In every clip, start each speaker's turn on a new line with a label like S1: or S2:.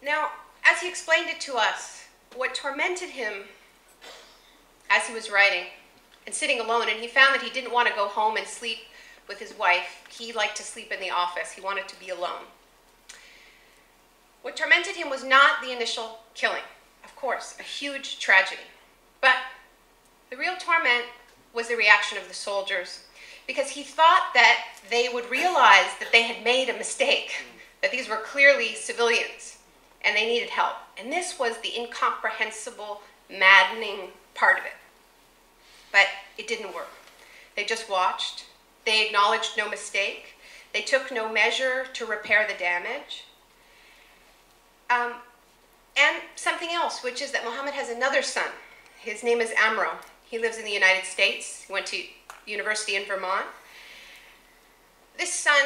S1: Now, as he explained it to us, what tormented him as he was writing and sitting alone, and he found that he didn't want to go home and sleep with his wife. He liked to sleep in the office. He wanted to be alone. What tormented him was not the initial killing. Of course, a huge tragedy. But the real torment was the reaction of the soldiers, because he thought that they would realize that they had made a mistake, that these were clearly civilians, and they needed help. And this was the incomprehensible, maddening part of it. But it didn't work. They just watched. They acknowledged no mistake. They took no measure to repair the damage. And something else, which is that Muhammad has another son. His name is Amro. He lives in the United States. He went to university in Vermont. This son,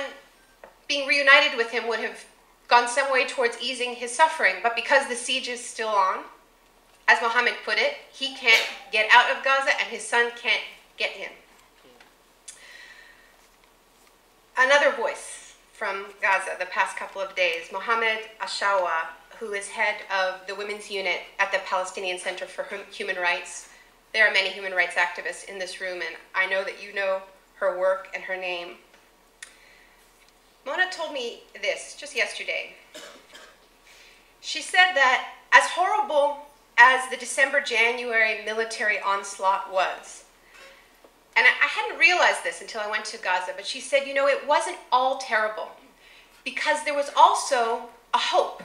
S1: being reunited with him, would have gone some way towards easing his suffering. But because the siege is still on, as Muhammad put it, he can't get out of Gaza and his son can't get in. Another voice from Gaza the past couple of days, Mohammed Ashawa, who is head of the women's unit at the Palestinian Center for Human Rights. There are many human rights activists in this room, and I know that you know her work and her name. Mona told me this just yesterday. She said that as horrible as the December-January military onslaught was, and I hadn't realized this until I went to Gaza, but she said, you know, it wasn't all terrible, because there was also a hope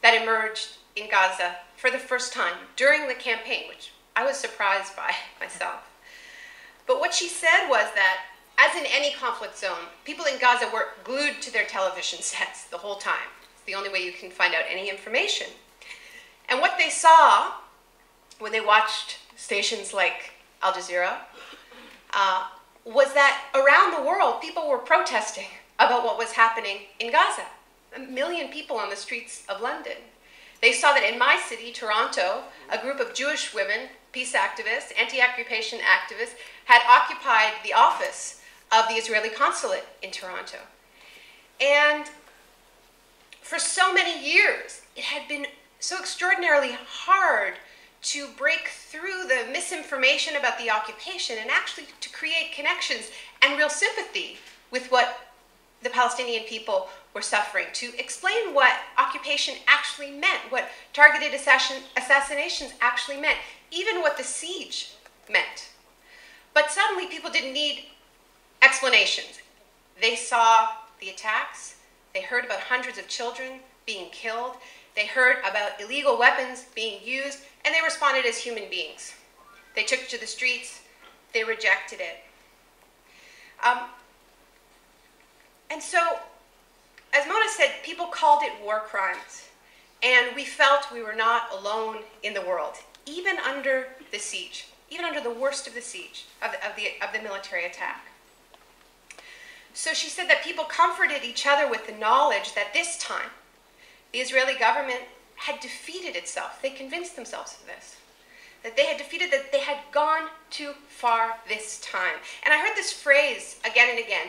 S1: that emerged in Gaza for the first time during the campaign, which I was surprised by myself. But what she said was that, as in any conflict zone, people in Gaza were glued to their television sets the whole time. It's the only way you can find out any information. And what they saw when they watched stations like Al Jazeera was that around the world, people were protesting about what was happening in Gaza. 1 million people on the streets of London. They saw that in my city, Toronto, a group of Jewish women, peace activists, anti-occupation activists, had occupied the office of the Israeli consulate in Toronto. And for so many years, it had been so extraordinarily hard to break through the misinformation about the occupation and actually to create connections and real sympathy with what the Palestinian people were suffering, to explain what occupation actually meant, what targeted assassinations actually meant, even what the siege meant. But suddenly people didn't need explanations. They saw the attacks, they heard about hundreds of children being killed, they heard about illegal weapons being used, and they responded as human beings. They took to the streets, they rejected it. And so, as Mona said, people called it war crimes, and we felt we were not alone in the world, even under the siege, even under the worst of the siege, of the military attack. So she said that people comforted each other with the knowledge that this time, the Israeli government had defeated itself. They convinced themselves of this, that they had defeated, that they had gone too far this time. And I heard this phrase again and again.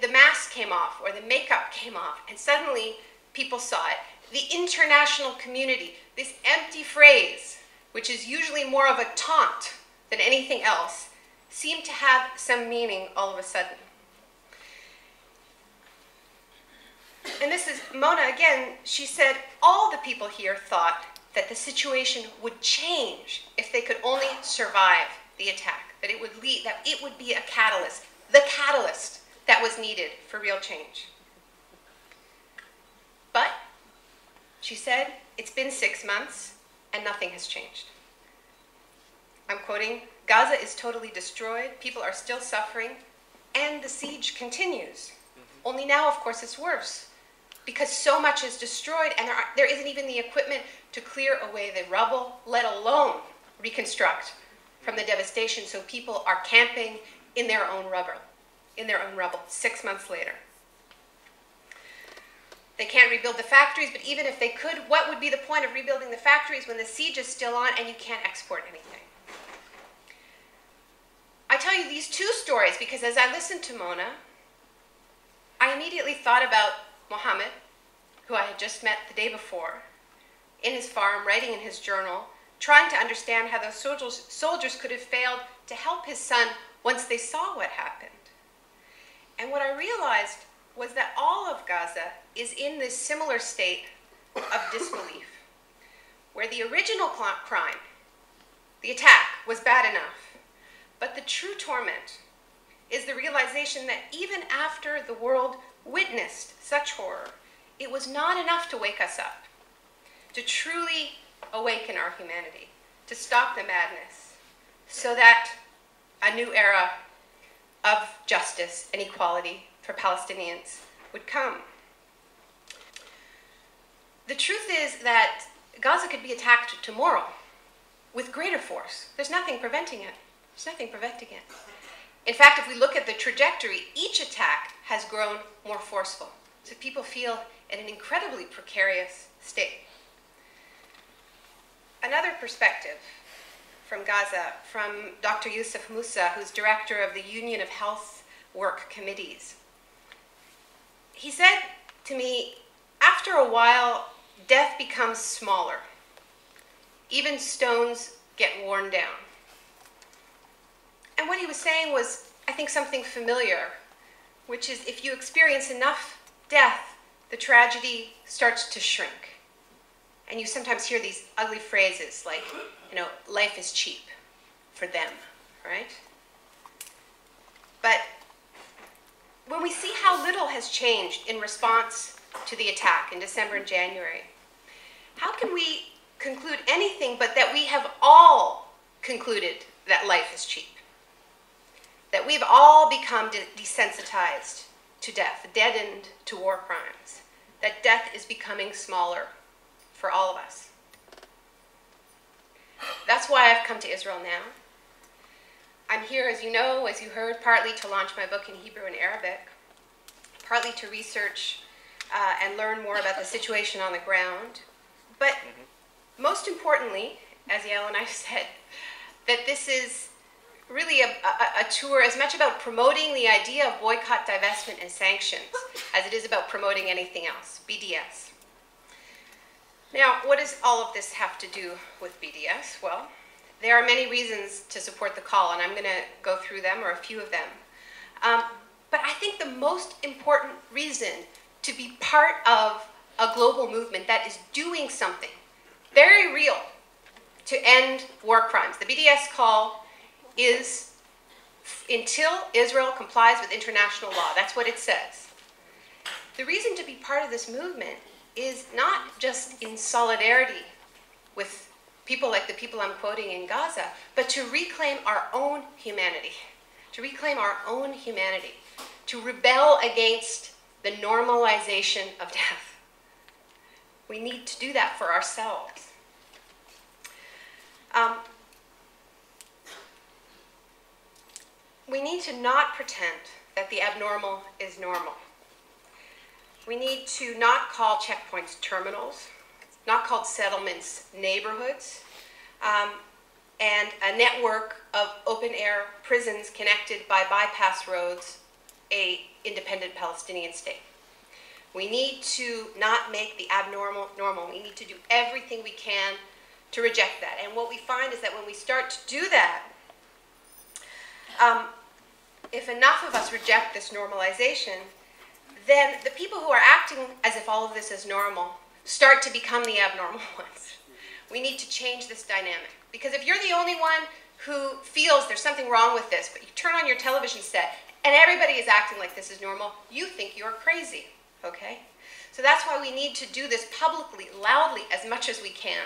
S1: The mask came off, or the makeup came off, and suddenly people saw it. The international community, this empty phrase, which is usually more of a taunt than anything else, seemed to have some meaning all of a sudden. And this is Mona again. She said all the people here thought that the situation would change if they could only survive the attack, that it would lead, that it would be a catalyst, the catalyst that was needed for real change. But, she said, it's been 6 months and nothing has changed. I'm quoting, Gaza is totally destroyed, people are still suffering, and the siege continues. Only now, of course, it's worse, because so much is destroyed and there isn't even the equipment to clear away the rubble, let alone reconstruct from the devastation, so people are camping in their own rubble. 6 months later. They can't rebuild the factories, but even if they could, what would be the point of rebuilding the factories when the siege is still on and you can't export anything? I tell you these two stories because as I listened to Mona, I immediately thought about Muhammad, who I had just met the day before, in his farm, writing in his journal, trying to understand how those soldiers could have failed to help his son once they saw what happened. And what I realized was that all of Gaza is in this similar state of disbelief, where the original crime, the attack, was bad enough, but the true torment is the realization that even after the world witnessed such horror, it was not enough to wake us up, to truly awaken our humanity, to stop the madness, so that a new era of justice and equality for Palestinians would come. The truth is that Gaza could be attacked tomorrow with greater force. There's nothing preventing it. There's nothing preventing it. In fact, if we look at the trajectory, each attack has grown more forceful. So people feel in an incredibly precarious state. Another perspective from Gaza, from Dr. Yusuf Musa, who's director of the Union of Health Work Committees. He said to me, after a while, death becomes smaller. Even stones get worn down. And what he was saying was, I think, something familiar, which is if you experience enough death, the tragedy starts to shrink. And you sometimes hear these ugly phrases like, you know, life is cheap for them, right? But when we see how little has changed in response to the attack in December and January, how can we conclude anything but that we have all concluded that life is cheap? That we've all become desensitized to death, deadened to war crimes, that death is becoming smaller for all of us. That's why I've come to Israel now. I'm here, as you know, as you heard, partly to launch my book in Hebrew and Arabic, partly to research and learn more about the situation on the ground, but most importantly, as Yael and I said, that this is really a tour as much about promoting the idea of boycott, divestment, and sanctions as it is about promoting anything else, BDS. Now, what does all of this have to do with BDS? Well, there are many reasons to support the call, and I'm going to go through them, or a few of them. But I think the most important reason to be part of a global movement that is doing something very real to end war crimes. The BDS call is until Israel complies with international law. That's what it says. The reason to be part of this movement is not just in solidarity with people like the people I'm quoting in Gaza, but to reclaim our own humanity, to reclaim our own humanity, to rebel against the normalization of death. We need to do that for ourselves. We need to not pretend that the abnormal is normal. We need to not call checkpoints terminals, not call settlements neighborhoods, and a network of open-air prisons connected by bypass roads, an independent Palestinian state. We need to not make the abnormal normal. We need to do everything we can to reject that. And what we find is that when we start to do that, if enough of us reject this normalization, then the people who are acting as if all of this is normal start to become the abnormal ones. We need to change this dynamic. Because if you're the only one who feels there's something wrong with this, but you turn on your television set and everybody is acting like this is normal, you think you're crazy, okay? So that's why we need to do this publicly, loudly, as much as we can,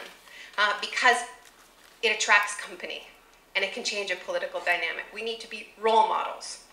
S1: because it attracts company and it can change a political dynamic. We need to be role models.